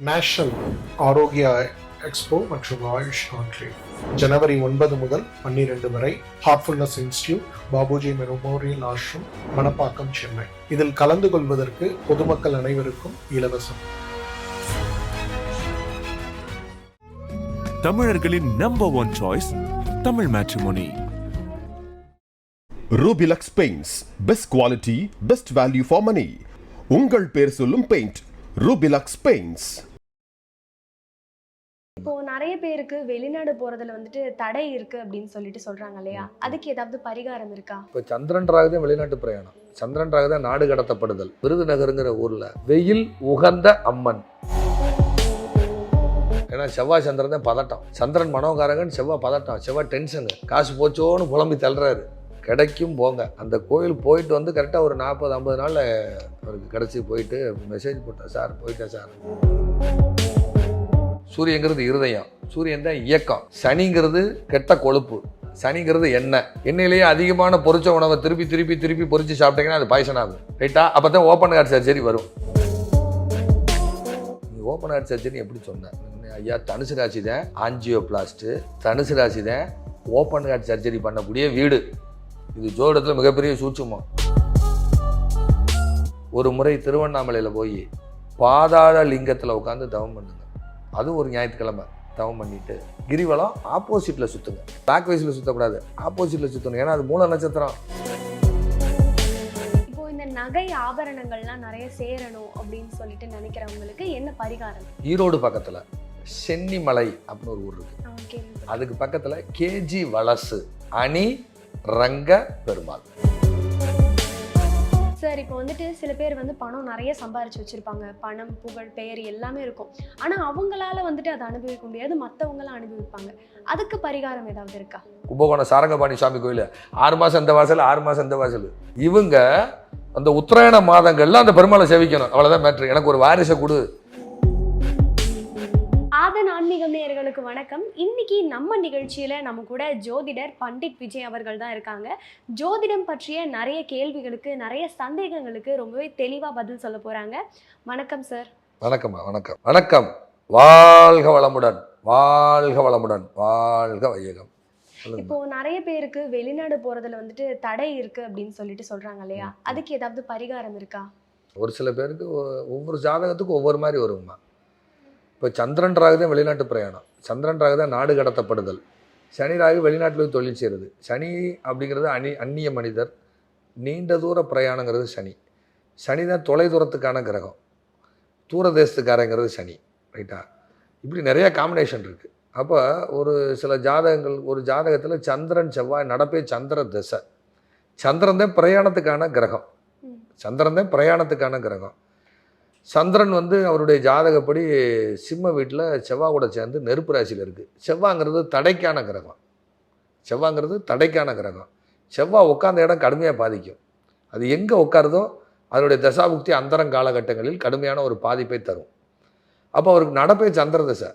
National ஆரோக்கிய expo மற்றும் AYUSH conclave ஜனவரி 9 முதல் 12 வரை Heartfulness Institute, Babuji Memorial Ashram, Manapakkam, Chennai. இதில் கலந்து கொள்வதற்கு பொதுமக்கள் அனைவருக்கும் இலவசம். தமிழர்களின் number one choice Tamil Matrimony. Rubilux paints, best quality, best value for money. உங்கள் பேர் சொல்லும் பெயிண்ட் ரூபிலக்ஸ் பெயிண்ட்ஸ். இப்போ நிறைய பேருக்கு வெளிநாடு போறதுல வந்துட்டு தடை இருக்கு அப்படின்னு சொல்லிட்டு சொல்றாங்க இல்லையா, அதுக்கு ஏதாவது பரிகாரம் இருக்கா? இப்போ சந்திரன் ராகுதான் வெளிநாட்டு பிரயாணம், சந்திரன் ராகுதான் நாடு கடத்தப்படுதல். விருதுநகருங்கிற ஊர்ல வெயில் உகந்த அம்மன். ஏன்னா செவ்வாய் சந்திரன் தான் பதட்டம், சந்திரன் மனோகாரகன், செவ்வாய் பதட்டம், செவ்வாய் டென்ஷனு, காசு போச்சோன்னு புலம்பி தள்ளுறாரு. கிடைக்கும் போங்க. அந்த கோயில் போயிட்டு வந்து கரெக்டாக ஒரு 40-50 நாளில் அவருக்கு கிடச்சி போயிட்டு மெசேஜ் போட்டேன், சார் போயிட்டேன் சார். சூரியங்கிறது இருதயம், சூரியன் தான் இயக்கம். சனிங்கிறது கெட்ட கொழுப்பு, சனிங்கிறது எண்ணெய். எண்ணெயிலேயே அதிகமான பொரிச்ச உணவை திருப்பி திருப்பி திருப்பி பொரிச்சு சாப்பிட்டீங்கன்னா அது பாய்சன் ஆகும், ரைட்டா? அப்போ தான் ஓப்பன் ஹார்ட் சர்ஜரி வரும். நீங்கள் ஓப்பன் ஹார்ட் சர்ஜரி எப்படி சொன்னேன் ஐயா? தனுசு ராசி தான் ஆஞ்சியோபிளாஸ்ட்டு, தனுசு ராசி தான் ஓப்பன் ஹார்ட் சர்ஜரி பண்ணக்கூடிய வீடு. இது ஜோடத்தில் மிகப்பெரிய சூட்சுமம். ஒரு முறை திருவண்ணாமலையில் போய் பாதாள லிங்கத்தில் உட்காந்து தவம் பண்ணுங்க. அது ஒரு ஞாயிற்றுக்கிழமை தவம் பண்ணிட்டு கிரிவலம் ஆப்போசிட்டில் சுற்றுங்க. பேக் வைஸில் சுற்றக்கூடாது, ஆப்போசிட்டில் சுற்றணும். ஏன்னா அது மூல நட்சத்திரம். இப்போ இந்த நகை ஆபரணங்கள்லாம் நிறைய சேரணும் அப்படின்னு சொல்லிட்டு நினைக்கிறவங்களுக்கு என்ன பரிகாரம்? ஈரோடு பக்கத்தில் சென்னிமலை அப்படின்னு ஒரு ஊர் இருக்கு, அதுக்கு பக்கத்தில் கேஜி வலசு அணி ரங்க பெருமாள். சார், இப்போ வந்துட்டு சில பேர் வந்து பணம் நிறைய சம்பாரிச்சு வச்சிருப்பாங்க, பணம், புகழ், பெயர் எல்லாமே இருக்கும். ஆனா அவங்களால வந்துட்டு அதை அனுபவிக்க முடியாது, மற்றவங்களாம் அனுபவிப்பாங்க. அதுக்கு பரிகாரம் ஏதாவது இருக்கா? கும்பகோணம் சாரங்கபாணி சுவாமி கோயில் 6 மாதம் இந்த வாசல், 6 மாதம் இந்த வாசல். இவங்க அந்த உத்தராயண மாதங்கள்ல அந்த பெருமாளை சேவிக்கணும், அவ்வளோதான் மேட்ரு. எனக்கு ஒரு வாரிசை கொடு. ஆதன் ஆன்மீகம் நேயர்களுக்கு வணக்கம். இன்னைக்கு நம்ம நிகழ்ச்சியில நம்ம கூட ஜோதிடர் பண்டிட் விஜய் அவர்கள் தான் இருக்காங்க. ஜோதிடம் பற்றிய நிறைய கேள்விகளுக்கு, நிறைய சந்தேகங்களுக்கு ரொம்பவே தெளிவா பதில் சொல்ல போறாங்க. வணக்கம் சார். வணக்கம் வணக்கம் வணக்கம். வாழ்க வளமுடன், வாழ்க வளமுடன், வாழ்க வையகம். இப்போ நிறைய பேருக்கு வெளிநாடு போறதுல வந்துட்டு தடை இருக்கு அப்படின்னு சொல்லிட்டு சொல்றாங்க இல்லையா, அதுக்கு ஏதாவது பரிகாரம் இருக்கா? ஒரு சில பேருக்கு ஒவ்வொரு ஜாதகத்துக்கும் ஒவ்வொரு மாதிரி வருங்கம்மா. இப்போ சந்திரன் ராகு தான் வெளிநாட்டு பிரயாணம், சந்திரன் ராகு தான் நாடு கடத்தப்படுதல், சனி ராகு வெளிநாட்டில் போய் தொழில் செய்கிறது. சனி அப்படிங்கிறது அந்நிய மனிதர், நீண்ட தூர பிரயாணங்கிறது சனி. சனி தான் தொலை தூரத்துக்கான கிரகம், தூரதேசத்துக்காரங்கிறது சனி, ரைட்டா? இப்படி நிறையா காம்பினேஷன் இருக்குது. அப்போ ஒரு சில ஜாதகங்கள், ஒரு ஜாதகத்தில் சந்திரன் செவ்வாய் நடப்பே சந்திர திசை. சந்திரன் தான் பிரயாணத்துக்கான கிரகம், சந்திரன் தான் பிரயாணத்துக்கான கிரகம். சந்திரன் வந்து அவருடைய ஜாதகப்படி சிம்ம வீட்டில் செவ்வாய் கூட சேர்ந்து நெருப்பு ராசியில் இருக்குது. செவ்வாங்கிறது தடைக்கான கிரகம், செவ்வாங்கிறது தடைக்கான கிரகம். செவ்வாய் உட்கார்ந்த இடம் கடுமையாக பாதிக்கும். அது எங்கே உட்காருதோ அதனுடைய தசாபுக்தி அந்தரம் காலகட்டங்களில் கடுமையான ஒரு பாதிப்பை தரும். அப்போ அவருக்கு நடப்பே சந்திர தசை.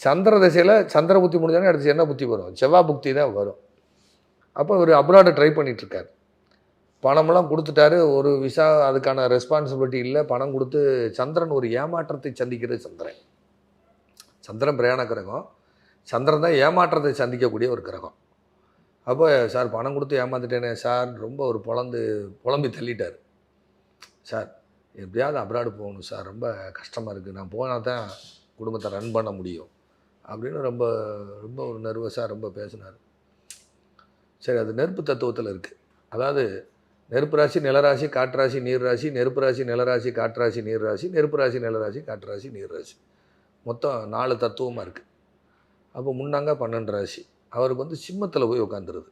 சந்திர தசையில் சந்திர புத்தி முடிஞ்சாலும் அடுத்து என்ன புத்தி வரும்? செவ்வாய் புக்தி தான் வரும். அப்போ அவர் அப்ராடு ட்ரை பண்ணிகிட்ருக்கார். பணமெல்லாம் கொடுத்துட்டாரு, ஒரு விசா அதுக்கான ரெஸ்பான்சிபிலிட்டி இல்லை. பணம் கொடுத்து சந்திரன் ஒரு ஏமாற்றத்தை சந்திக்கிறது. சந்திரன், சந்திரன் பிரயாண கிரகம், சந்திரன் தான் ஏமாற்றத்தை சந்திக்கக்கூடிய ஒரு கிரகம். அப்போ சார் பணம் கொடுத்து ஏமாந்துட்டேனே சார், ரொம்ப ஒரு புலம்பி தள்ளிட்டார். சார் எப்படியாவது அப்ராடு போகணும் சார், ரொம்ப கஷ்டமாக இருக்குது, நான் போனால் தான் குடும்பத்தை ரன் பண்ண முடியும் அப்படின்னு ரொம்ப ரொம்ப ஒரு நர்வஸாக ரொம்ப பேசினார். சரி, அது நெருப்பு தத்துவத்தில் இருக்குது. அதாவது நெருப்பு ராசி, நிலராசி, காற்றாசி, நீர் ராசி, நெருப்பு ராசி, நிலராசி, காற்றாசி, நீர் ராசி, நெருப்பு ராசி, நிலராசி, காற்றாசி, நீர் ராசி, மொத்தம் 4 தத்துவமாக இருக்குது. அப்போ முன்னாங்க 12 ராசி. அவருக்கு வந்து சிம்மத்தில் போய் உட்காந்துருது.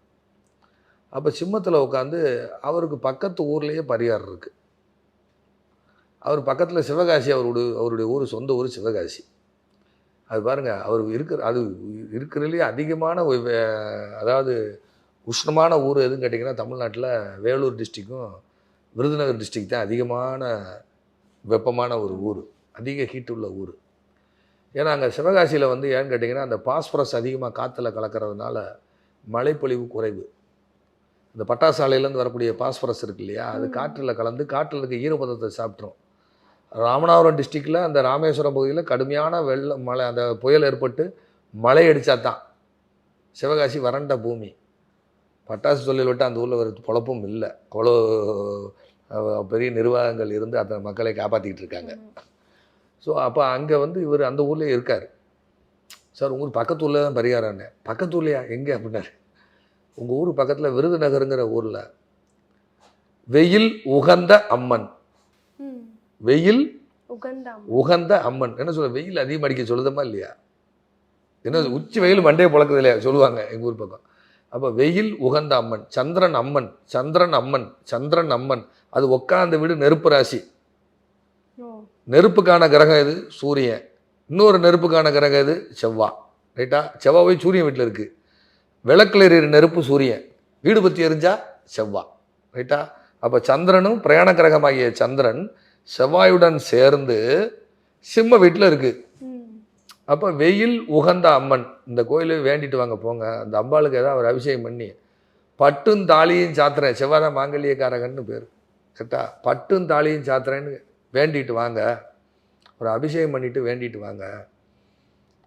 அப்போ சிம்மத்தில் உட்காந்து அவருக்கு பக்கத்து ஊர்லேயே பரிகாரம் இருக்குது. அவர் பக்கத்தில் சிவகாசி, அவருடைய ஊர், சொந்த ஊர் சிவகாசி. அது பாருங்கள், அவர் இருக்கிறதுலேயே அதிகமான அதாவது உஷ்ணமான ஊர் எதுன்னு கேட்டிங்கன்னா தமிழ்நாட்டில் வேலூர் டிஸ்ட்ரிக்கும் விருதுநகர் டிஸ்ட்ரிக் தான் அதிகமான வெப்பமான ஒரு ஊர், அதிக ஹீட் உள்ள ஊர். ஏன்னா அங்கே சிவகாசியில் வந்து ஏன்னு கேட்டிங்கன்னா அந்த பாஸ்பரஸ் அதிகமாக காற்றுல கலக்கிறதுனால மழைப்பொழிவு குறைவு. இந்த பட்டாசாலையிலேருந்து வரக்கூடிய பாஸ்பரஸ் இருக்கு இல்லையா, அது காற்றில் கலந்து காற்றில் இருக்க ஈரப்பதத்தை சாப்பிட்ரும். ராமநாதபுரம் டிஸ்ட்ரிக்டில் அந்த ராமேஸ்வரம் பகுதியில் கடுமையான வெள்ளம் மழை, அந்த புயல் ஏற்பட்டு மழை அடித்தா தான் சிவகாசி வறண்ட பூமி. பட்டாசு தொழில் விட்டு அந்த ஊரில் ஒரு பொழப்பும் இல்லை. அவ்வளோ பெரிய நிர்வாகங்கள் இருந்து அந்த மக்களை காப்பாற்றிக்கிட்டு இருக்காங்க. ஸோ அப்போ அங்கே வந்து இவர் அந்த ஊர்லேயே இருக்கார். சார் உங்கள் ஊர் பக்கத்து ஊரில் தான் பரிகாரம்னு. பக்கத்து ஊர்லையா எங்கே அப்படின்னாரு. உங்கள் ஊர் பக்கத்தில் விருதுநகருங்கிற ஊரில் வெயில் உகந்த அம்மன், வெயில் உகந்த அம்மன். என்ன சொல்ல, வெயில் அதிகமாக அடிக்க சொல்லுதமா இல்லையா? என்ன உச்சி வெயில் மண்டையை பழக்குது இல்லையா சொல்லுவாங்க எங்கள் ஊர் பக்கம். அப்போ வெயில் உகந்த அம்மன், சந்திரன் அம்மன், சந்திரன் அம்மன், சந்திரன் அம்மன். அது உட்காந்த வீடு நெருப்பு ராசி. நெருப்புக்கான கிரகம் எது? சூரியன். இன்னொரு நெருப்புக்கான கிரகம் எது? செவ்வாய். ரைட்டா? செவ்வாய் போய் சூரியன் வீட்டில் இருக்குது. விளக்கில் எறிகிற நெருப்பு சூரியன், வீடு பற்றி எரிஞ்சா செவ்வாய். ரைட்டா? அப்போ சந்திரனும் பிரயாண கிரகமாகிய சந்திரன் செவ்வாயுடன் சேர்ந்து சிம்ம வீட்டில் இருக்குது. அப்போ வெயில் உகந்த அம்மன், இந்த கோயிலுக்கு வேண்டிட்டு வாங்க போங்க. அந்த அம்பாளுக்கு ஏதாவது ஒரு அபிஷேகம் பண்ணி பட்டும் தாலியும் சாத்துறேன், செவ்வாய் தான் மாங்கல்யக்காரகன்னு பேர். கரெக்டா? பட்டும் தாலியும் சாத்துறேன்னு வேண்டிட்டு வாங்க, ஒரு அபிஷேகம் பண்ணிட்டு வேண்டிட்டு வாங்க,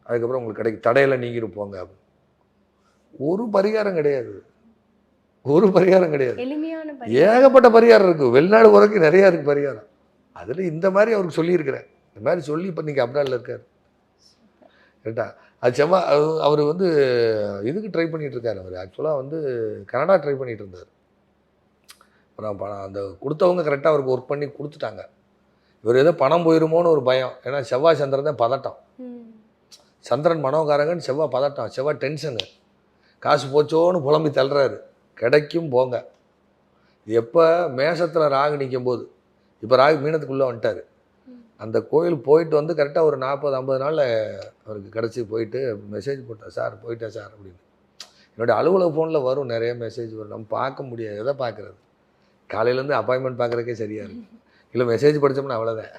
அதுக்கப்புறம் உங்களுக்கு கிடைக்கும், தடையில் நீங்கிட்டு போங்க. ஒரு பரிகாரம் கிடையாது, ஒரு பரிகாரம் கிடையாது. ஏகப்பட்ட பரிகாரம் இருக்குது. வெளிநாடு வரைக்கும் நிறையா இருக்குது பரிகாரம். அதில் இந்த மாதிரி அவருக்கு சொல்லியிருக்கிறேன். இந்த மாதிரி சொல்லி இப்போ நீங்கள் அப்ராடில் இருக்கார். கரெக்டா? அது செவ்வாய் அவர் வந்து இதுக்கு ட்ரை பண்ணிகிட்டு இருக்கார். அவர் ஆக்சுவலாக வந்து கனடா ட்ரை பண்ணிகிட்டு இருந்தார். அப்புறம் அந்த கொடுத்தவங்க கரெக்டாக அவருக்கு ஒர்க் பண்ணி கொடுத்துட்டாங்க. இவர் ஏதோ பணம் போயிருமோன்னு ஒரு பயம். ஏன்னா செவ்வாய் சந்திரன் தான் பதட்டம். சந்திரன் மனோகாரங்கன்னு செவ்வாய் பதட்டம், செவ்வாய் டென்ஷனு. காசு போச்சோன்னு புலம்பி தள்ளுறாரு. கிடைக்கும் போங்க. எப்போ மேஷத்தில் ராகு நிற்கும் போது, இப்போ ராகு மீனத்துக்குள்ளே வந்துட்டார். அந்த கோயில் போயிட்டு வந்து கரெக்டாக ஒரு 40-50 நாளில் அவருக்கு கிடச்சி போயிட்டு மெசேஜ் போட்டார், சார் போயிட்டேன் சார் அப்படின்னு. என்னுடைய அலுவலக ஃபோனில் வரும், நிறைய மெசேஜ் வரும். நம்ம பார்க்க முடியாது. எதை பார்க்குறது? காலையிலேருந்து அப்பாயின்மெண்ட் பார்க்குறக்கே சரியாக இருக்கும். இல்லை மெசேஜ் படித்தோம்னா அவ்வளோதான்.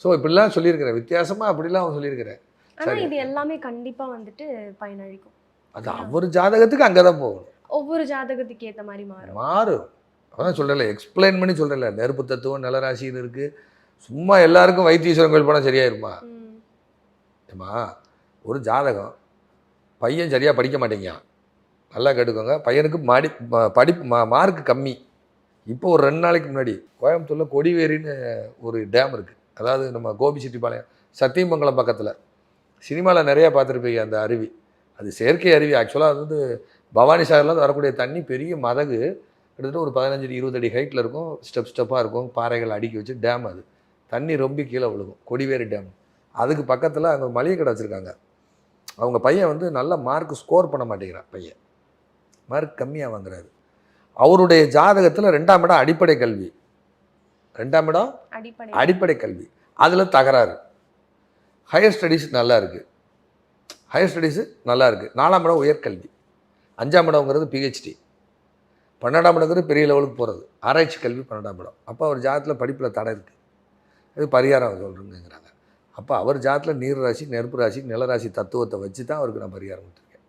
ஸோ இப்படிலாம் சொல்லியிருக்கிறேன், வித்தியாசமாக அப்படிலாம் அவன் சொல்லியிருக்கிறேன். ஆனால் இது எல்லாமே கண்டிப்பாக வந்துட்டு பயனளிக்கும். அது அவர் ஜாதகத்துக்கு அங்கே தான் போகணும். ஒவ்வொரு ஜாதகத்துக்கு ஏற்ற மாதிரி மாறும். அதான் சொல்கிறேன்ல, எக்ஸ்பிளைன் பண்ணி சொல்கிறேன்ல, நெருப்பு தத்துவம் நிலராசின்னு இருக்குது. சும்மா எல்லாருக்கும் வைத்தீஸ்வரன் கோயில் போனால் சரியாயிருமா? ஏம்மா, ஒரு ஜாதகம் பையன் சரியாக படிக்க மாட்டேங்கான், நல்லா கேட்டுக்கோங்க. பையனுக்கு படிப்பு மார்க் கம்மி. இப்போ ஒரு 2 நாளைக்கு முன்னாடி கோயம்புத்தூரில் கொடிவேரின்னு ஒரு டேம் இருக்குது. அதாவது நம்ம கோபிச்செட்டிப்பாளையம் சத்தியமங்கலம் பக்கத்தில். சினிமாவில் நிறையா பார்த்துருப்பீங்க அந்த அருவி. அது செயற்கை அருவி. ஆக்சுவலாக அது வந்து பவானி சாகர்லேருந்து வரக்கூடிய தண்ணி பெரிய மதகு, கிட்டத்தட்ட ஒரு 15-20 அடி ஹைட்டில் இருக்கும். ஸ்டெப்பாக இருக்கும், பாறைகள் அடுக்கி வச்சு டேம். அது தண்ணி ரொம்ப கீழே விழுகும், கொடிவேரி டேம். அதுக்கு பக்கத்தில் அங்கே மளிகை கடை வச்சுருக்காங்க. அவங்க பையன் வந்து நல்ல மார்க் ஸ்கோர் பண்ண மாட்டேங்கிறான். பையன் மார்க் கம்மியாக வாங்குறாரு. அவருடைய ஜாதகத்தில் 2ஆம் இடம் அடிப்படை கல்வி, 2ஆம் இடம் அடிப்படை கல்வி, அதில் தகராறு. ஹையர் ஸ்டடீஸ் நல்லா இருக்குது, ஹையர் ஸ்டடீஸு நல்லா இருக்குது. 4ஆம் இடம் உயர்கல்வி, 5ஆம் இடம்ங்கிறது பிஹெச்டி, 12ஆம் இடங்கிறது பெரிய லெவலுக்கு போகிறது, ஆராய்ச்சி கல்வி 12ஆம் இடம். அப்போ அவர் ஜாதகத்தில் படிப்பில் தடை இருக்குது. இது பரிகாரம் சொல்கிறேங்கிறாங்க. அப்போ அவர் ஜாதகத்தில் நீர் ராசி, நெருப்பு ராசி, நிலராசி தத்துவத்தை வச்சு தான் அவருக்கு நான் பரிகாரம் கொடுத்துருக்கேன்.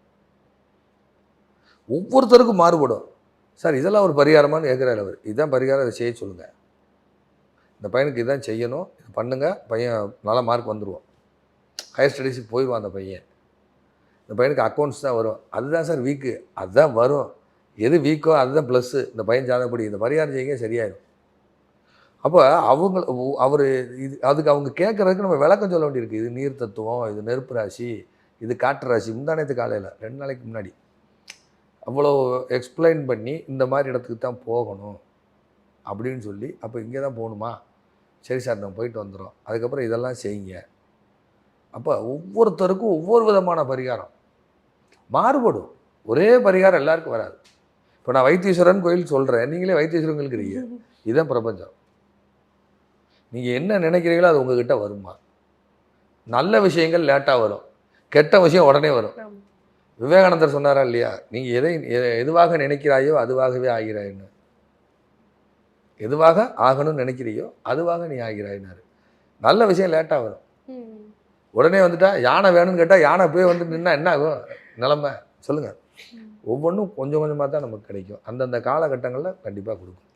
ஒவ்வொருத்தருக்கும் மாறுபடும். சார் இதெல்லாம் ஒரு பரிகாரமானு கேட்குறாரு அவர். இதுதான் பரிகாரம், அதை செய்ய சொல்லுங்கள், இந்த பையனுக்கு இதுதான் செய்யணும், இது பண்ணுங்கள், பையன் நல்ல மார்க் வந்துடுவோம், ஹையர் ஸ்டடீஸுக்கு போயிடுவான் அந்த பையன். இந்த பையனுக்கு அக்கௌண்ட்ஸ் தான் வரும், அதுதான் சார் வீக்கு, அதுதான் வரும், எது வீக்கோ அதுதான் ப்ளஸ்ஸு, இந்த பையன் ஜாதகப்படி இந்த பரிகாரம் செய்யுங்க சரியாயிடும். அப்போ அவர் இது அதுக்கு அவங்க கேட்குறதுக்கு நம்ம விளக்கம் சொல்ல வேண்டியிருக்கு. இது நீர் தத்துவம், இது நெருப்பு ராசி, இது காற்று ராசி. முந்தானத்து காலையில் 2 நாளைக்கு முன்னாடி அவ்வளோ எக்ஸ்பிளைன் பண்ணி இந்த மாதிரி இடத்துக்கு தான் போகணும் அப்படின்னு சொல்லி, அப்போ இங்கே தான் போகணுமா, சரி சார் நம்ம போயிட்டு வந்துடும், அதுக்கப்புறம் இதெல்லாம் செய்யுங்க. அப்போ ஒவ்வொருத்தருக்கும் ஒவ்வொரு விதமான பரிகாரம் மாறுபடும். ஒரே பரிகாரம் எல்லாருக்கும் வராது. இப்போ நான் வைத்தீஸ்வரன் கோயில் சொல்கிறேன், நீங்களே வைத்தீஸ்வரன் கோயிலுக்குறீங்க. இதுதான் பிரபஞ்சம். நீங்கள் என்ன நினைக்கிறீங்களோ அது உங்ககிட்ட வருமா? நல்ல விஷயங்கள் லேட்டாக வரும், கெட்ட விஷயம் உடனே வரும். விவேகானந்தர் சொன்னாரா இல்லையா, நீங்கள் எதுவாக நினைக்கிறாயோ அதுவாகவே ஆகிறாயின்னு. எதுவாக ஆகணும்னு நினைக்கிறியோ அதுவாக நீ ஆகிறாயினாரு. நல்ல விஷயம் லேட்டாக வரும், உடனே வந்துட்டா யானை வேணும்னு கேட்டால் யானை போய் வந்து நின்னா என்ன ஆகும் நிலமை சொல்லுங்கள். ஒவ்வொன்றும் கொஞ்சம் கொஞ்சமாக தான் நமக்கு கிடைக்கும். அந்தந்த காலகட்டங்களில் கண்டிப்பாக கொடுக்கும்.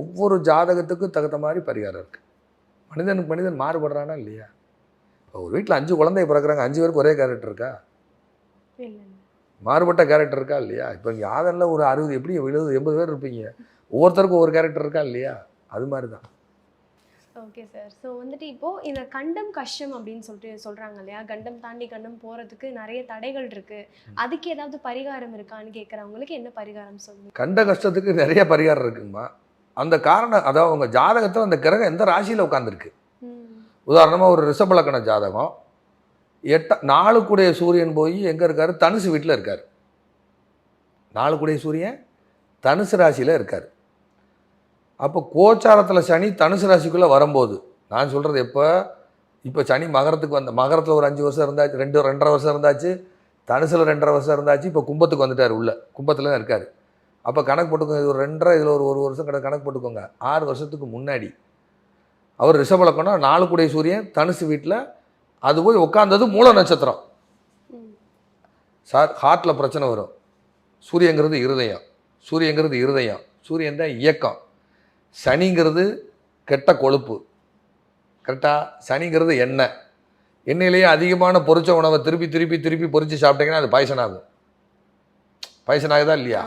ஒவ்வொரு ஜாதகத்துக்கும் தகுந்த மாதிரி பரிகாரம் இருக்குது. மனிதனுக்கு மனிதன் மாறுபடுறானா இல்லையா? இப்போ ஒரு வீட்டில் 5 குழந்தை பிறக்கிறாங்க, 5 பேருக்கு ஒரே கேரக்டர் இருக்கா? இல்ல. மாறுபட்ட கேரக்டர் இருக்கா இல்லையா? இப்போ இங்கே ஆதனில் ஒரு 60 எப்படி 70 80 பேர் இருப்பீங்க, ஒவ்வொருத்தருக்கும் ஒவ்வொரு கேரக்டர் இருக்கா இல்லையா? அது மாதிரி தான். Okay sir. ஸோ வந்துட்டு இப்போ இந்த கண்டம் கஷ்டம் அப்படின்னு சொல்லிட்டு சொல்றாங்க இல்லையா? கண்டம் தாண்டி கண்டம் போறதுக்கு நிறைய தடைகள் இருக்கு. அதுக்கு ஏதாவது பரிகாரம் இருக்கான்னு கேட்குறவங்களுக்கு என்ன பரிகாரம் சொல்லுங்க? கண்ட கஷ்டத்துக்கு நிறைய பரிகாரம் இருக்குங்கம்மா. அந்த காரணம் அதாவது உங்கள் ஜாதகத்தில் அந்த கிரகம் எந்த ராசியில் உட்காந்துருக்கு. உதாரணமாக ஒரு ரிஷபலக்கண ஜாதகம் 4 கூடிய சூரியன் போய் எங்கே இருக்கார்? தனுசு வீட்டில் இருக்கார். 4 கூடிய சூரியன் தனுசு ராசியில் இருக்கார். அப்போ கோச்சாரத்தில் சனி தனுசு ராசிக்குள்ளே வரும்போது, நான் சொல்கிறது இப்போ சனி மகரத்துக்கு மகரத்தில் ஒரு 5 வருஷம் இருந்தாச்சு, 2.5 வருஷம் இருந்தாச்சு, தனுசில் 2.5 வருஷம் இருந்தாச்சு, இப்போ கும்பத்துக்கு வந்துட்டார், உள்ள கும்பத்தில் தான் இருக்கார். அப்போ கணக்கு போட்டுக்கோங்க, இது ஒரு 2.5, இதில் ஒரு வருஷம் கணக்கு போட்டுக்கோங்க. 6 வருஷத்துக்கு முன்னாடி அவர் ரிஷபலக்கணம் 4 கூடிய சூரியன் தனுசு வீட்டில், அது போய் உட்காந்தது மூல நட்சத்திரம். சார் ஹார்ட்டில் பிரச்சனை வரும். சூரியங்கிறது இருதயம், சூரியன் தான் இயக்கம். சனிங்கிறது கெட்ட கொழுப்பு, கரெக்டாக? சனிங்கிறது எண்ணெயிலேயே அதிகமான பொரிச்ச உணவை திருப்பி திருப்பி திருப்பி பொரித்து சாப்பிட்டீங்கன்னா அது பாய்சன் ஆகும். பாய்சன் ஆகுதா இல்லையா?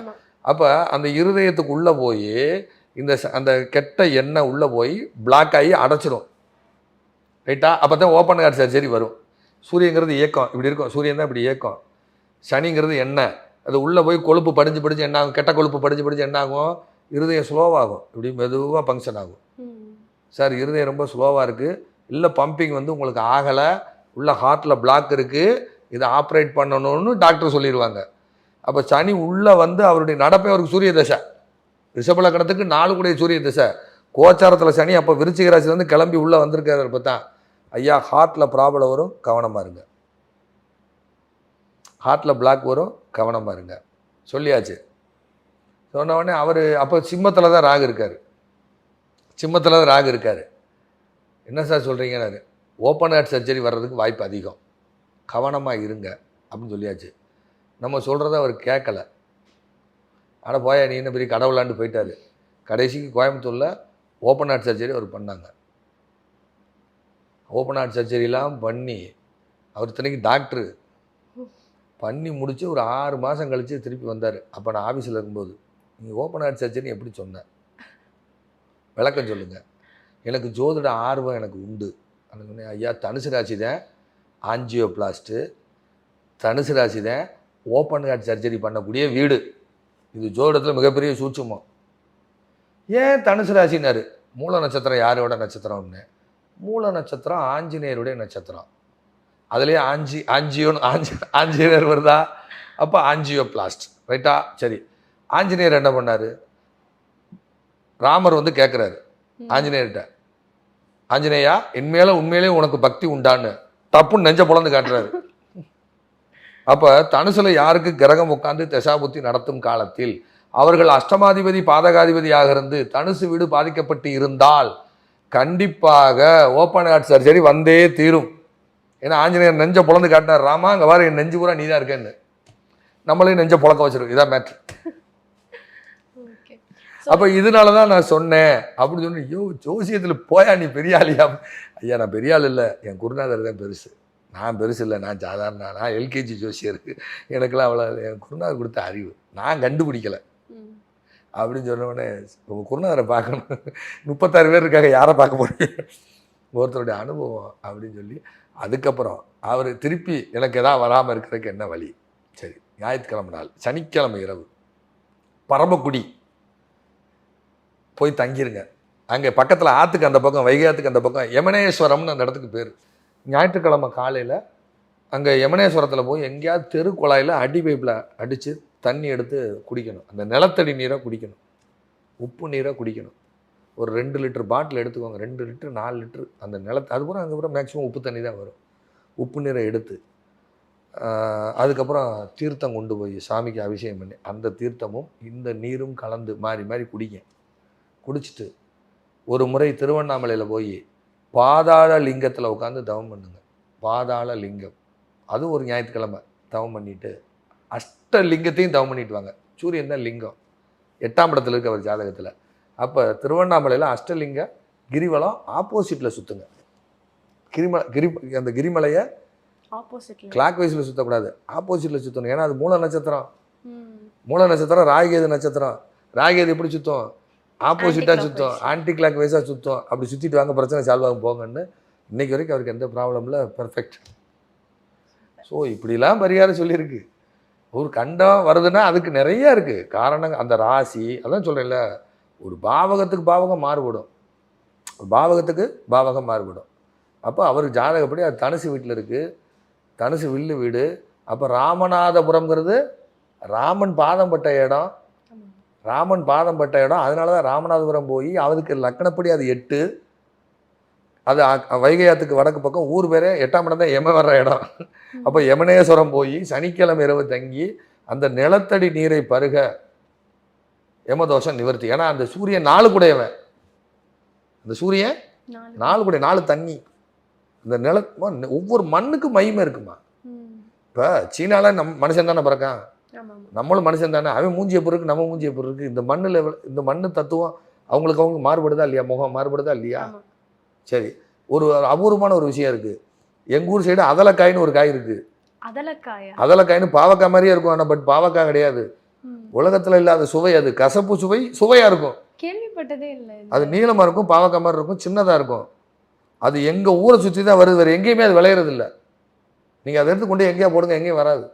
அப்போ அந்த இருதயத்துக்கு உள்ளே போய் அந்த கெட்ட எண்ணெய் உள்ளே போய் பிளாக் ஆகி அடைச்சிடும், ரைட்டா? அப்போ தான் ஓப்பன் ஹார்ட் சர்ஜரி வரும். சூரியங்கிறது இயக்கம், இப்படி இருக்கும், சூரியன் தான் இப்படி இயக்கம். சனிங்கிறது எண்ணெய், அது உள்ளே போய் கொழுப்பு படிஞ்சு என்ன ஆகும்? கெட்ட கொழுப்பு படிஞ்சு என்ன ஆகும்? இருதயம் ஸ்லோவாகும், இப்படி மெதுவாக ஃபங்க்ஷன் ஆகும். சார் இருதயம் ரொம்ப ஸ்லோவாக இருக்குது, இல்லை பம்பிங் உங்களுக்கு ஆகலை, உள்ள ஹார்ட்டில் பிளாக் இருக்குது, இதை ஆப்ரேட் பண்ணணும்னு டாக்டர் சொல்லிடுவாங்க. அப்போ சனி உள்ளே அவருடைய நடப்பே அவருக்கு சூரிய தசை. ரிஷபலக்கணத்துக்கு 4 கூடிய சூரிய தசை, கோச்சாரத்தில் சனி அப்போ விருச்சிக ராசிலேருந்து கிளம்பி உள்ளே வந்திருக்காரு. இப்போ தான் ஐயா ஹார்ட்டில் ப்ராப்ளம் வரும், கவனமாக இருங்க. ஹார்ட்டில் பிளாக் வரும், கவனமாக இருங்க சொல்லியாச்சு. சொன்னவுடனே அவர் அப்போ சிம்மத்தில் தான் ராகு இருக்கார். என்ன சார் சொல்கிறீங்கன்னாரு, ஓப்பன் ஹார்ட் சர்ஜரி வர்றதுக்கு வாய்ப்பு அதிகம், கவனமாக இருங்க அப்படின்னு சொல்லியாச்சு. நம்ம சொல்கிறத அவர் கேட்கலை. ஆனால் போயா நீ என்ன பெரிய கடவுளாண்டு போயிட்டார். கடைசிக்கு கோயம்புத்தூரில் ஓப்பன் ஹார்ட் சர்ஜரி அவர் பண்ணாங்க. ஓப்பன் ஹார்ட் சர்ஜரிலாம் பண்ணி அவர் இத்தனைக்கு டாக்டரு பண்ணி முடித்து ஒரு 6 மாதம் கழித்து திருப்பி வந்தார். அப்போ நான் ஆஃபீஸில் இருக்கும்போது, நீங்கள் ஓப்பன் ஹார்ட் சர்ஜரி எப்படி சொன்னேன், விளக்கம் சொல்லுங்கள், எனக்கு ஜோதிட ஆர்வம் எனக்கு உண்டு. அந்த சொன்னேன், ஐயா தனுசு ராசி தான் ஆஞ்சியோபிளாஸ்ட்டு, தனுசு ராசி தான் ஓப்பன் ஹார்ட் சர்ஜரி பண்ணக்கூடிய வீடு. இது ஜோதிடத்தில் மிகப்பெரிய சூட்சுமம். ஏன் தனுசு ராசினாரு? மூல நட்சத்திரம் யாரோட நட்சத்திரம்னு? மூல நட்சத்திரம் ஆஞ்சநேயருடைய நட்சத்திரம். அதுலேயே ஆஞ்சநேயர் வருதா? அப்போ ஆஞ்சியோபிளாஸ்ட், ரைட்டா? சரி, ஆஞ்சநேயர் என்ன பண்ணார்? ராமர் கேட்குறாரு ஆஞ்சநேயர்கிட்ட, ஆஞ்சநேயா உண்மையிலே உனக்கு பக்தி உண்டான்னு தப்புன்னு நெஞ்ச புலந்து காட்டுறாரு. அப்போ தனுசுல யாருக்கு கிரகம் உட்காந்து தசாபுத்தி நடத்தும் காலத்தில் அவர்கள் அஷ்டமாதிபதி பாதகாதிபதியாக இருந்து தனுசு வீடு பாதிக்கப்பட்டு இருந்தால் கண்டிப்பாக ஓப்பன் ஹார்ட் சர்ஜரி வந்தே தீரும். ஏன்னா ஆஞ்சநேயர் நெஞ்ச புலந்து காட்டினார், ராமா அங்கே வர என் நெஞ்சு பூரா நீ தான் இருக்கேன்னு. நம்மளையும் நெஞ்ச புழக்க வச்சிருக்கோம், இதான் மேட்ரு. அப்போ இதனால தான் நான் சொன்னேன் அப்படின்னு சொன்னேன். ஐயோ ஜோசியத்தில் போயா நீ பெரிய ஆளியா? ஐயா நான் பெரிய ஆள் இல்லை, என் குருநாதர் தான் பெருசு, நான் பெருசு இல்லை, நான் சாதாரண, நான் எல்கேஜி ஜோசியருக்கு, எனக்கெல்லாம் அவ்வளோ என் குருநாதர் கொடுத்த அறிவு நான் கண்டுபிடிக்கலை அப்படின்னு சொன்னோடனே, உங்கள் குருநாதரை பார்க்கணும், 36 பேர் இருக்காங்க, யாரை பார்க்க போறீங்க, ஒருத்தருடைய அனுபவம் அப்படின்னு சொல்லி, அதுக்கப்புறம் அவர் திருப்பி எனக்கு எதாவது வராமல் இருக்கிறதுக்கு என்ன வழி? சரி, ஞாயிற்றுக்கிழமை நாள் சனிக்கிழமை இரவு பரமக்குடி போய் தங்கிருங்க. அங்கே பக்கத்தில் ஆற்றுக்கு அந்த பக்கம், வைகை ஆற்றுக்கு அந்த பக்கம் யமனேஸ்வரம்னு அந்த இடத்துக்கு பேர். ஞாயிற்றுக்கிழமை காலையில் அங்கே யமனேஸ்வரத்தில் போய் எங்கேயாவது தெரு குழாயில் அடி பைப்பில் அடித்து தண்ணி எடுத்து குடிக்கணும். அந்த நிலத்தடி நீரை குடிக்கணும், உப்பு நீரை குடிக்கணும். ஒரு 2 லிட்டர் பாட்டில் எடுத்துக்கோங்க, 2 லிட்டர் 4 லிட்டர் அந்த அதுக்கப்புறம் அங்கே மேக்ஸிமம் உப்பு தண்ணி தான் வரும். உப்பு நீரை எடுத்து அதுக்கப்புறம் தீர்த்தம் கொண்டு போய் சாமிக்கு அபிஷேகம் பண்ணி அந்த தீர்த்தமும் இந்த நீரும் கலந்து மாறி மாறி குடிங்க. குடிச்சிட்டு ஒரு முறை திருவண்ணாமலையில் போய் பாதாள லிங்கத்தில் உட்காந்து தவம் பண்ணுங்க. பாதாள லிங்கம் அது ஒரு ஞாயிற்றுக்கிழமை தவம் பண்ணிவிட்டு அஷ்டலிங்கத்தையும் தவம் பண்ணிட்டு வாங்க. சூரியன் தான் லிங்கம், 8ஆம் இடத்துல இருக்க அவர் ஜாதகத்தில். அப்போ திருவண்ணாமலையில் அஷ்டலிங்க கிரிவலம் ஆப்போசிட்டில் சுற்றுங்க. அந்த கிரிமலையை ஆப்போசிட்ல. கிளாக் வைஸில் சுற்றக்கூடாது, ஆப்போசிட்டில் சுற்றணும். ஏன்னா அது மூல நட்சத்திரம். மூல நட்சத்திரம் ராகேது நட்சத்திரம். ராகேது எப்படி சுற்றும்? ஆப்போசிட்டாக சுற்றும், ஆன்டி கிளாக் வைஸாக சுற்றும். அப்படி சுற்றிட்டு வாங்க, பிரச்சனை சால்வ் ஆகும் போங்கன்னு. இன்னைக்கு வரைக்கும் அவருக்கு எந்த ப்ராப்ளம் இல்லை, பெர்ஃபெக்ட். ஸோ இப்படிலாம் பரிகாரம் சொல்லியிருக்கு. ஒரு கண்டம் வருதுன்னா அதுக்கு நிறைய இருக்குது காரணங்கள். அந்த ராசி, அதான் சொல்கிறேன்ல, ஒரு பாவகத்துக்கு பாவகம் மாறுபடும், பாவகத்துக்கு பாவகம் மாறுபடும். அப்போ அவருக்கு ஜாதகப்படி அது தனுசு வீட்டில் இருக்குது, தனுசு வில்லு வீடு. அப்போ ராமநாதபுரம்ங்கிறது ராமன் பாதம் பட்ட இடம், ராமன் பாதம் பட்ட இடம். அதனால தான் ராமநாதபுரம் போய் அதுக்கு லக்கணப்படி அது 8. அது வைகையாத்துக்கு வடக்கு பக்கம், ஊர் பேரே 8ஆம் இடம் தான் யம வர்ற இடம். அப்போ யமனேஸ்வரம் போய் சனிக்கிழமை இரவு தங்கி அந்த நிலத்தடி நீரை பருக யமதோஷம் நிவர்த்தி. ஏன்னா அந்த சூரியன் 4 கூடையவன், அந்த சூரியன் 4 கூடை, 4 தண்ணி. இந்த ஒவ்வொரு மண்ணுக்கும் மகிமை இருக்குமா. இப்போ சீனால மனுஷன் தானே பிறக்கான், நம்மளும் மனுஷன் தானே. அவன் மூஞ்சி எப்படி இருக்கு, நம்ம மூஞ்சி எப்படி இருக்கு. இந்த மண்ணில் இந்த மண்ணு தத்துவம் அவங்க மாறுபடுதா இல்லையா, முகம் மாறுபடுதா இல்லையா. சரி, ஒரு அபூர்வமான ஒரு விஷயம் இருக்குது. எங்கள் ஊர் சைடு அதலக்காயின்னு ஒரு காய் இருக்குது. அதலக்காயின்னு பாவக்காய் மாதிரியே இருக்கும், ஆனால் பட் பாவக்காய் கிடையாது. உலகத்தில் இல்லாத சுவை அது. கசப்பு சுவை, சுவையாக இருக்கும். கேள்விப்பட்டதே இல்லை. அது நீளமாக இருக்கும், பாவக்காய் மாதிரி இருக்கும், சின்னதாக இருக்கும். அது எங்கள் ஊரை சுற்றி தான் வருது, வேறு எங்கேயுமே அது விளையிறது இல்லை. நீங்கள் அதை எடுத்து கொண்டு எங்கேயா போடுங்க, எங்கேயும் வராது.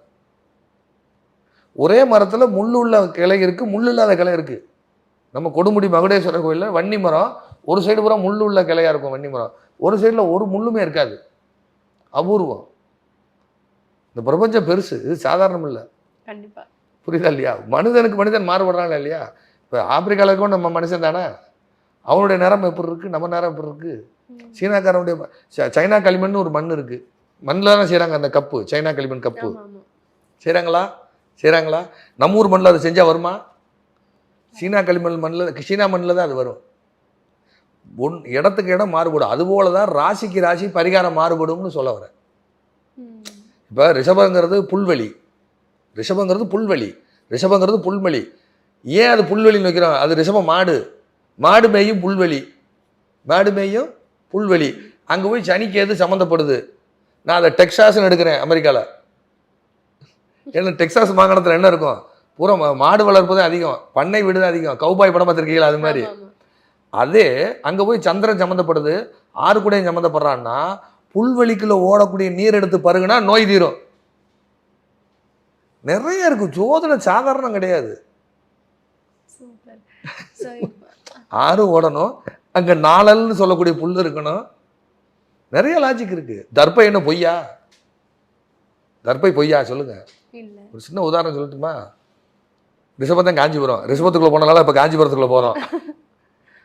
ஒரே மரத்தில் முள்ளு உள்ள கிளை இருக்குது, முள்ளு இல்லாத கிளை இருக்குது. நம்ம கொடுமுடி மகுடேஸ்வரர் கோயிலில் வன்னி மரம் ஒரு சைடு பூரா முள்ளு உள்ள கிளையாக இருக்கும், வன்னி மரம். ஒரு சைடில் ஒரு முள்ளுமே இருக்காது, அபூர்வம். இந்த பிரபஞ்சம் பெருசு, இது சாதாரணம் இல்லை. கண்டிப்பாக புரியுதா இல்லையா. மனிதனுக்கு மனிதன் மாறுபடுறாங்க இல்லையா. இப்போ ஆப்பிரிக்காவில் இருக்கவும் நம்ம மனுஷன் தானே. அவனுடைய நிறம் எப்படி இருக்குது, நம்ம நிறம் எப்படி இருக்குது. சீனாக்காரனுடைய சைனா களிமண் ஒரு மண் இருக்குது, மண்ணில் தானே செய்கிறாங்க அந்த கப்பு, சைனா களிமண் கப்பு செய்கிறாங்களா. நம்ம ஊர் மண்ணில் அது செஞ்சால் வருமா? சீனா களிமண் மண்ணில், சீனா மண்ணில் தான் அது வரும். இடத்துக்கு இடம் மாறுபடும். அதுபோல தான் ராசிக்கு ராசி பரிகாரம் மாறுபடும்னு சொல்ல வரேன். இப்போ ரிஷபங்கிறது புல்வெளி, ரிஷபங்கிறது புல்வெளி. ஏன் அது புல்வெளின்னு வைக்கிறோம்? அது ரிஷபம் மாடு, மாடு மேயும் புல்வெளி. அங்கே போய் சனிக்கு எது சம்மந்தப்படுது? நான் அதை டெக்ஸாஸ்ன்னு எடுக்கிறேன், அமெரிக்காவில். ஏன்னா டெக்ஸாஸ் மாகாணத்தில் என்ன இருக்கும், பூரா மாடு வளர்ப்பு தான் அதிகம், பண்ணை வீடு தான் அதிகம். கௌபாய் படம் பார்த்துருக்கீங்களா, அது மாதிரி. அதே அங்கே போய் சந்திரன் சம்மந்தப்படுது, 6 கூடையும் சம்மந்தப்படுறான்னா புல்வெளிக்குள்ள ஓடக்கூடிய நீர் எடுத்து பருகுனா நோய் தீரும். நிறைய இருக்கும். ஜோதிடம் சாதாரணம் கிடையாது. 6 ஓடணும், அங்கே 4ன்னு சொல்லக்கூடிய புல் இருக்கணும். நிறைய லாஜிக் இருக்கு. தர்ப்பை என்ன பொய்யா? தர்ப்பை பொய்யா சொல்லுங்க. ஒரு சின்ன உதாரணம் சொல்லட்டுமா? ரிஷபத்தான் காஞ்சிபுரம், ரிஷபத்துக்குள்ள போனால இப்போ காஞ்சிபுரத்துக்குள்ள போகிறோம்.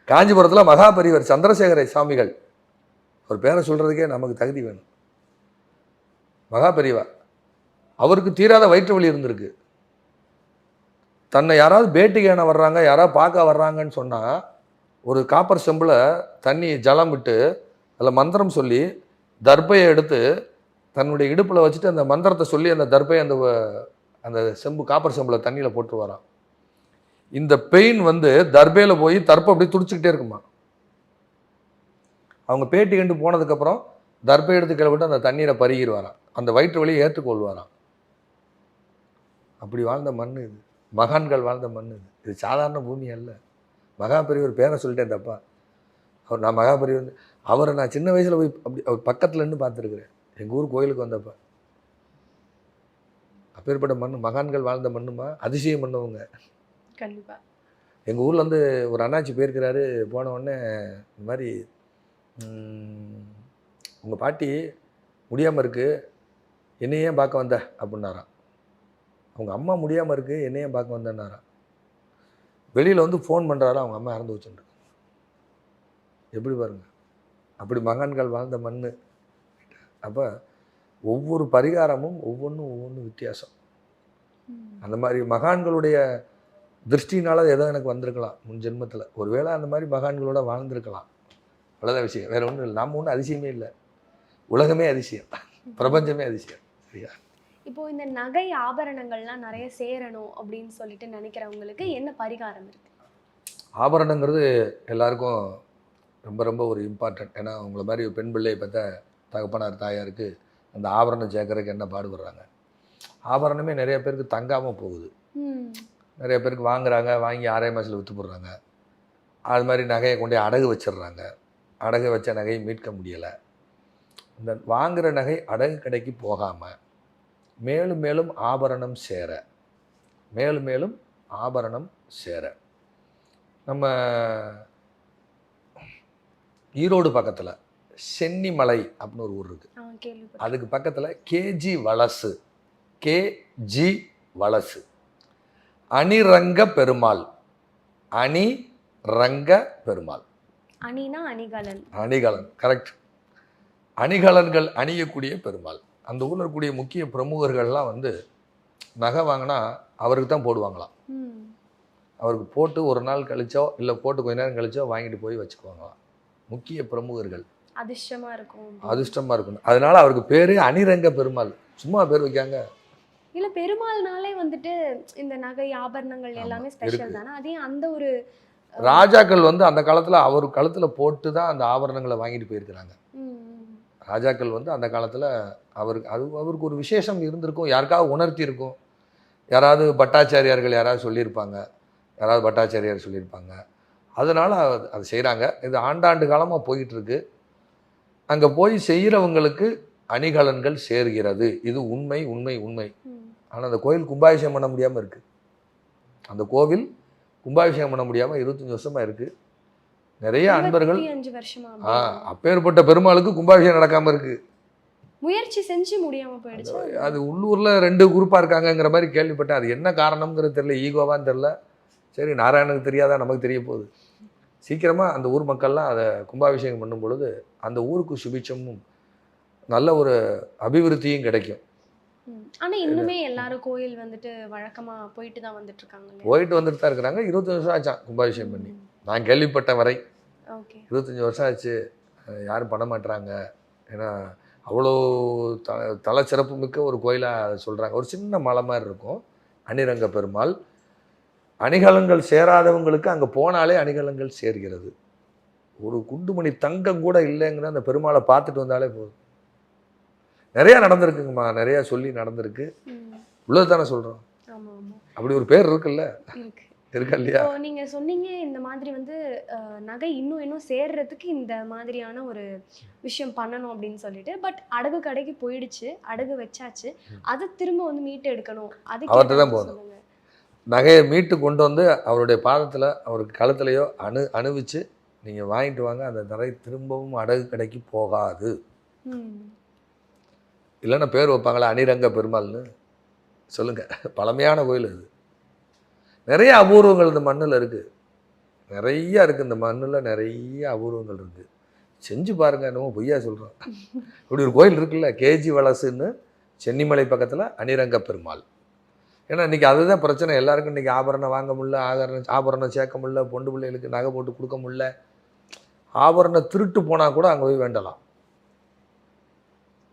காஞ்சிபுரத்தில் மகாபரிவர் சந்திரசேகர சுவாமிகள், ஒரு பேரை சொல்கிறதுக்கே நமக்கு தகுதி வேணும். மகாபரிவா, அவருக்கு தீராத வயிற்று வலி இருந்திருக்கு. தன்னை யாராவது பேட்டிக்கான வர்றாங்க, யாராவது பார்க்க வர்றாங்கன்னு சொன்னால் ஒரு காப்பர் செம்பில் தண்ணி ஜலம் விட்டு அதில் மந்திரம் சொல்லி தர்பையை எடுத்து தன்னுடைய இடுப்பில் வச்சுட்டு அந்த மந்திரத்தை சொல்லி அந்த தர்பையை அந்த செம்பு காப்பர் செம்பில் தண்ணியில் போட்டு வரான். இந்த பெயின் தர்பையில் போய் தர்ப்பை அப்படி துடிச்சிக்கிட்டே இருக்குமா. அவங்க பேட்டி கண்டு போனதுக்கப்புறம் தர்பை எடுத்து கிளப்பிட்டு அந்த தண்ணீரை பருகிடுவாராம், அந்த வயிற்று வலியை ஏற்றுக்கொள்வாராம். அப்படி வாழ்ந்த மண் இது, மகான்கள் வாழ்ந்த மண் இது. இது சாதாரண பூமி அல்ல. மகாபெரியவர் பேரை சொல்லிட்டேன் தப்பா. நான் மகாபெரியவர், அவரை நான் சின்ன வயசில் போய் அப்படி அவர் பக்கத்தில் நின்று பார்த்துருக்குறேன், எங்கள் ஊர் கோயிலுக்கு வந்தப்ப. அப்பேற்பட்ட மண், மகான்கள் வாழ்ந்த மண்ணுமா, அதிசயம் பண்ணவங்க. கண்டிப்பாக. எங்கள் ஊரில் ஒரு அண்ணாச்சி போயிருக்கிறாரு. போன உடனே இந்த மாதிரி உங்கள் பாட்டி முடியாமல் இருக்குது, என்னையே பார்க்க வந்த அப்படின்னாராம். அவங்க அம்மா முடியாமல் இருக்குது, என்னையே பார்க்க வந்தேன்னாராம். வெளியில் ஃபோன் பண்ணுறாரா, அவங்க அம்மா இறந்து வச்சுட்டு. எப்படி பாருங்க, அப்படி மகான்கள் வாழ்ந்த மண். அப்போ ஒவ்வொரு பரிகாரமும் ஒவ்வொன்றும் வித்தியாசம். அந்த மாதிரி மகான்களுடைய திருஷ்டினால ஏதோ எனக்கு வந்திருக்கலாம் முன் ஜென்மத்தில். ஒருவேளை அந்த மாதிரி மகான்களோட வாழ்ந்திருக்கலாம், அவ்வளோதான் விஷயம். வேற ஒன்றும் இல்லை. நம்ம ஒன்றும் அதிசயமே இல்லை. உலகமே அதிசயம், பிரபஞ்சமே அதிசயம். சரியா? இப்போ இந்த நகை ஆபரணங்கள்லாம் நிறைய சேரணும் அப்படின்னு சொல்லிட்டு நினைக்கிறவங்களுக்கு என்ன பரிகாரம் இருக்கு? ஆபரணங்கிறது எல்லாருக்கும் ரொம்ப ரொம்ப ஒரு இம்பார்ட்டன்ட். ஏன்னா உங்களை மாதிரி ஒரு பெண் பிள்ளையை பெற்ற தகப்பனார் தாயாருக்கு அந்த ஆபரணம் சேர்க்கறதுக்கு என்ன பாடுபடுறாங்க. ஆபரணமே நிறைய பேருக்கு தங்காமல் போகுது. நிறைய பேருக்கு வாங்குறாங்க, வாங்கி 6 மாதத்தில் விற்று போடுறாங்க. அது மாதிரி நகையை கொண்டு அடகு வச்சிடுறாங்க. அடகு வச்ச நகையை மீட்க முடியலை. இந்த வாங்குகிற நகை அடகு கடைக்கு போகாமல் மேலும் மேலும் ஆபரணம் சேர, மேலும் மேலும் ஆபரணம் சேர, நம்ம ஈரோடு பக்கத்தில் சென்னிமலை அப்படின்னு ஒரு ஊர் இருக்குது. அதுக்கு பக்கத்தில் கேஜி வலசு, கேஜி வலசு அணிரங்க பெருமாள், அணிரங்க பெருமாள், அணினா அணிகலன், அணிகலன் கரெக்ட். அணிகலன்கள் அணியக்கூடிய பெருமாள். அந்த ஊரில் இருக்கக்கூடிய முக்கிய பிரமுகர்கள்லாம் வந்து நகை வாங்கினா அவருக்கு தான் போடுவாங்களாம். அவருக்கு போட்டு ஒரு நாள் கழிச்சோ இல்லை போட்டு கொஞ்ச நேரம் கழிச்சோ வாங்கிட்டு போய் வச்சுக்குவாங்களாம். முக்கிய பிரமுகர்கள். அதிர்ஷ்டமா இருக்கும், அதிர்ஷ்டமா இருக்கணும். அதனால அவருக்கு பேரு அணிரங்க பெருமாள். சும்மா பேர் வைக்காங்க. இல்ல பெருமாள்னாலே வந்துட்டு இந்த நகை ஆபரணங்கள் எல்லாமே ஸ்பெஷல் தானே. அதே அந்த ஒரு ராஜாக்கள் வந்து அந்த காலத்துல அவர் கழுத்துல போட்டு தான் அந்த ஆபரணங்களை வாங்கிட்டு போயிருக்கிறாங்க. ராஜாக்கள் வந்து அந்த காலத்துல அவருக்கு ஒரு விசேஷம் இருந்திருக்கும், யாருக்காவது உணர்த்தி இருக்கும். யாராவது பட்டாச்சாரியார்கள் யாராவது சொல்லியிருப்பாங்க, யாராவது பட்டாச்சாரியார் சொல்லியிருப்பாங்க. அதனால அது செய்கிறாங்க. இது ஆண்டாண்டு காலமாக போயிட்டு இருக்கு. அங்கே போய் செய்கிறவங்களுக்கு அணிகலன்கள் சேர்கிறது. இது உண்மை உண்மை உண்மை. ஆனால் அந்த கோயில் கும்பாபிஷேகம் பண்ண முடியாமல் இருக்குது. அந்த கோவில் கும்பாபிஷேகம் பண்ண முடியாமல் 25 வருஷமாக இருக்குது. நிறைய அன்பர்கள் அப்பேற்பட்ட பெருமாளுக்கு கும்பாபிஷேகம் நடக்காமல் இருக்குது. முயற்சி செஞ்சு முடியாம போயிடுச்சு. அது உள்ளூரில் 2 குரூப்பாக இருக்காங்கங்கிற மாதிரி கேள்விப்பட்டேன். அது என்ன காரணம்ங்கிறது தெரியல, ஈகோவான்னு தெரில. சரி, நாராயணனுக்கு தெரியாதா, நமக்கு தெரிய போகுது. சீக்கிரமாக அந்த ஊர் மக்கள்லாம் அதை கும்பாபிஷேகம் பண்ணும் பொழுது அந்த ஊருக்கு சுபிட்சமும் நல்ல ஒரு அபிவிருத்தியும் கிடைக்கும். ஆனால் இன்னுமே எல்லாரும் கோயில் வந்துட்டு வழக்கமாக போயிட்டு தான் வந்துட்டு இருக்காங்க. போயிட்டு வந்துட்டு தான் இருக்கிறாங்க. 25 வருஷம் ஆச்சான் கும்பாபிஷேகம் பண்ணி. நான் கேள்விப்பட்ட வரை 25 வருஷம் ஆச்சு. யாரும் பண்ண மாட்டுறாங்க. ஏன்னா அவ்வளோ தலை சிறப்பு மிக்க ஒரு கோயிலாக சொல்கிறாங்க. ஒரு சின்ன மலை மாதிரி இருக்கும் அணிரங்க பெருமாள். அணிகலன்கள் சேராதவங்களுக்கு அங்கே போனாலே அணிகலன்கள் சேர்கிறது. ஒரு குண்டுமணி தங்கம் கூட இல்லைங்கிற அந்த பெருமாளை பார்த்துட்டு வந்தாலே போதும். நிறையா நடந்திருக்குங்கம்மா, நிறையா சொல்லி நடந்திருக்கு. உள்ளது தானே சொல்கிறோம். அப்படி ஒரு பேர் இருக்குல்ல, இருக்கா இல்லையா? நீங்க சொன்னீங்க இந்த மாதிரி வந்து நகை இன்னும் சேர்றதுக்கு இந்த மாதிரியான ஒரு விஷயம் பண்ணணும் அப்படின்னு சொல்லிட்டு. பட் அடகு கடைக்கு போயிடுச்சு, அடகு வச்சாச்சு, அதை திரும்ப வந்து மீட்டு எடுக்கணும். அவர்கிட்ட தான் போகணும். நகையை மீட்டு கொண்டு வந்து அவருடைய பாதத்தில் அவருக்கு கழுத்துலையோ அணுவிச்சு நீங்கள் வாங்கிட்டு வாங்க. அந்த நகை திரும்பவும் அடகு கடைக்கு போகாது. இல்லைன்னா பேர் வைப்பாங்களா அணிரங்க பெருமாள்னு சொல்லுங்க. பழமையான கோயில் அது. நிறைய அபூர்வங்கள் இந்த மண்ணில் இருக்குது. நிறைய இருக்குது இந்த மண்ணில், நிறைய அபூர்வங்கள் இருக்குது. செஞ்சு பாருங்க. என்னமோ பொய்யா சொல்கிறோம். இப்படி ஒரு கோயில் இருக்குல்ல, கேஜி வலசுன்னு, சென்னிமலை பக்கத்தில் அணிரங்க பெருமாள். ஏன்னா இன்றைக்கி அதுதான் பிரச்சனை. எல்லாருக்கும் இன்றைக்கி ஆபரணம் வாங்க முடியல, ஆபரணம் சேர்க்க முடியல, பொண்டு பிள்ளைகளுக்கு நகை போட்டு கொடுக்க முடியல. ஆபரணம் திருட்டு போனால் கூட அங்கே போய் வேண்டலாம்.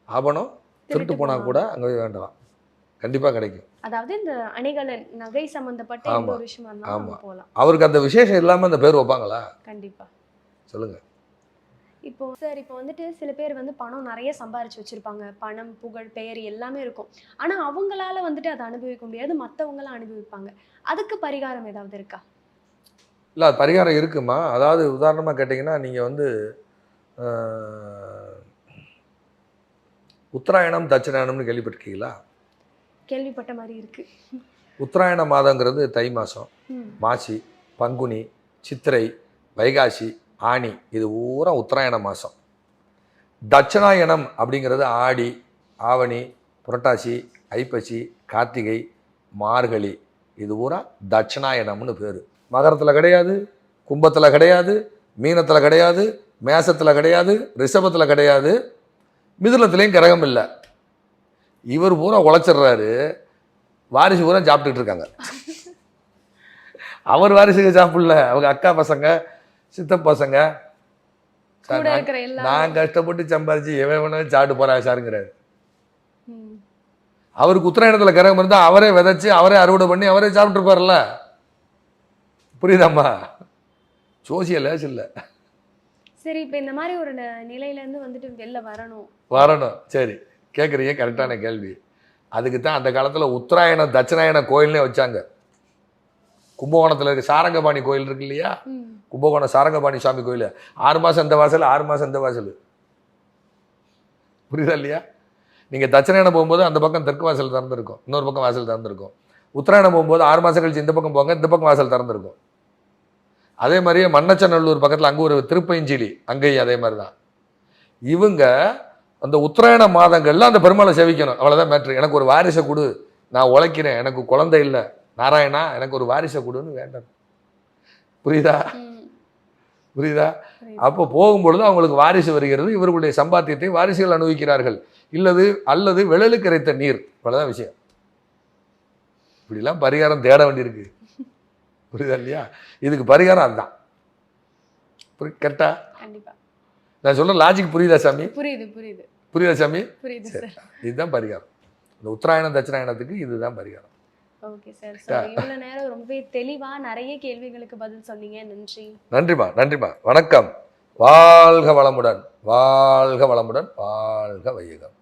ஆபரணம் திருட்டு போனால் கூட அங்கே போய் வேண்டலாம். கண்டிப்பாக கிடைக்கும். அதாவது இந்த அணிகலன் நகை சம்பந்தப்பட்ட எந்த ஒரு விஷயமா இருந்தாலும் போகலாம். அவருக்கு அந்த விசேஷம் இல்லாமல் அந்த பேர் வைப்பாங்களா? கண்டிப்பாக. சொல்லுங்கள். இப்போ சார், இப்போ வந்துட்டு சில பேர் வந்து பணம் நிறைய சம்பாரிச்சு வச்சுருப்பாங்க. பணம், புகழ், பெயர் எல்லாமே இருக்கும். ஆனால் அவங்களால வந்துட்டு அதை அனுபவிக்க முடியாது, மற்றவங்களாம் அனுபவிப்பாங்க. அதுக்கு பரிகாரம் ஏதாவது இருக்கா? இல்லை, அது பரிகாரம் இருக்குமா. அதாவது உதாரணமாக கேட்டிங்கன்னா, நீங்கள் வந்து உத்தராயணம் தட்சிணாயணம்னு கேள்விப்பட்டிருக்கீங்களா? கேள்விப்பட்ட மாதிரி இருக்கு. உத்தராயண மாதங்கிறது தை மாதம், மாசி, பங்குனி, சித்திரை, வைகாசி, ஆனி, இது பூரா உத்தராயண மாதம். தட்சிணாயணம் அப்படிங்கிறது ஆடி, ஆவணி, புரட்டாசி, ஐப்பசி, கார்த்திகை, மார்கழி, இது பூரா தட்சிணாயணம்னு பேர். மகரத்தில் கிடையாது, கும்பத்தில் கிடையாது, மீனத்தில் கிடையாது, மேசத்தில் கிடையாது, ரிஷபத்தில் கிடையாது, மிதுனத்துலேயும் கிரகம் இல்லை. இவர் பூரா உழைச்சிட்றாரு, வாரிசு பூரா சாப்பிட்டுட்டு இருக்காங்க. அவர் வாரிசுக்கு சாப்பிடல, அவங்க அக்கா பசங்க, சித்த பசங்க, நான் கஷ்டப்பட்டு சம்பாரிச்சு எவன் வேணாலும் சாப்பிட்டு போறா சாருங்கிறாரு. அவருக்கு உத்தராயணத்தில் கிரகம் இருந்தால் அவரே விதைச்சு அவரே அறுவடை பண்ணி அவரே சாப்பிட்டு இருப்பார்ல. புரியுதாம்மா? ஜோசியம் லேஸ் இல்லை. சரி, இப்போ இந்த மாதிரி ஒரு நிலையிலேருந்து வந்துட்டு வெளில வரணும். சரி, கேட்குறீங்க, கரெக்டான கேள்வி. அதுக்கு தான் அந்த காலத்தில் உத்தராயண தட்சிணாயன கோயில்னே வச்சாங்க. கும்பகோணத்தில் இருக்க சாரங்கபாணி கோயில் இருக்கு இல்லையா, கும்பகோணம் சாரங்கபாணி சுவாமி கோயில் 6 மாதம் இந்த வாசல் 6 மாதம் இந்த வாசல், புரியுதா இல்லையா? நீங்கள் தட்சிணாயனம் போகும்போது அந்த பக்கம் தெற்கு வாசல் திறந்துருக்கும், இன்னொரு பக்கம் வாசல் திறந்துருக்கும். உத்தராயணம் போகும்போது 6 மாதம் கழிச்சு இந்த பக்கம் போங்க, இந்த பக்கம் வாசல் திறந்துருக்கும். அதே மாதிரியே மண்ணச்சநல்லூர் பக்கத்தில் அங்கே ஒரு திருப்பயஞ்சிலி, அங்கேயும் அதே மாதிரி தான். இவங்க அந்த உத்தராயண மாதங்களில் அந்த பெருமாளை சேவிக்கணும், அவ்வளோதான் மேட்ரு. எனக்கு ஒரு வாரிசை கொடு, நான் உழைக்கிறேன், எனக்கு குழந்தை இல்லை, நாராயணா எனக்கு ஒரு வாரிசை கொடுன்னு வேண்டாம். புரியுதா? அப்போ போகும்பொழுது அவங்களுக்கு வாரிசு வருகிறது, இவர்களுடைய சம்பாத்தியத்தை வாரிசுகள் அனுபவிக்கிறார்கள். அல்லது விழலுக்கு இறைத்த நீர், அவ்வளோதான் விஷயம். இப்படிலாம் பரிகாரம் தேட வேண்டியிருக்கு, புரியுதா இல்லையா? இதுக்கு பரிகாரம் அதுதான். கரெக்டா? நான் சொல்ற லாஜிக் புரியுதா சாமி? புரியுதா சாமி? இதுதான் பரிகாரம். இந்த உத்தராயணம் தட்சிணாயனத்துக்கு இதுதான் பரிகாரம். Okay sir. இவ்வளவு நேரம் ரொம்பவே தெளிவா நிறைய கேள்விகளுக்கு பதில் சொன்னீங்க. நன்றிமா. வணக்கம். வாழ்க வளமுடன், வாழ்க வளமுடன், வாழ்க வையகம்.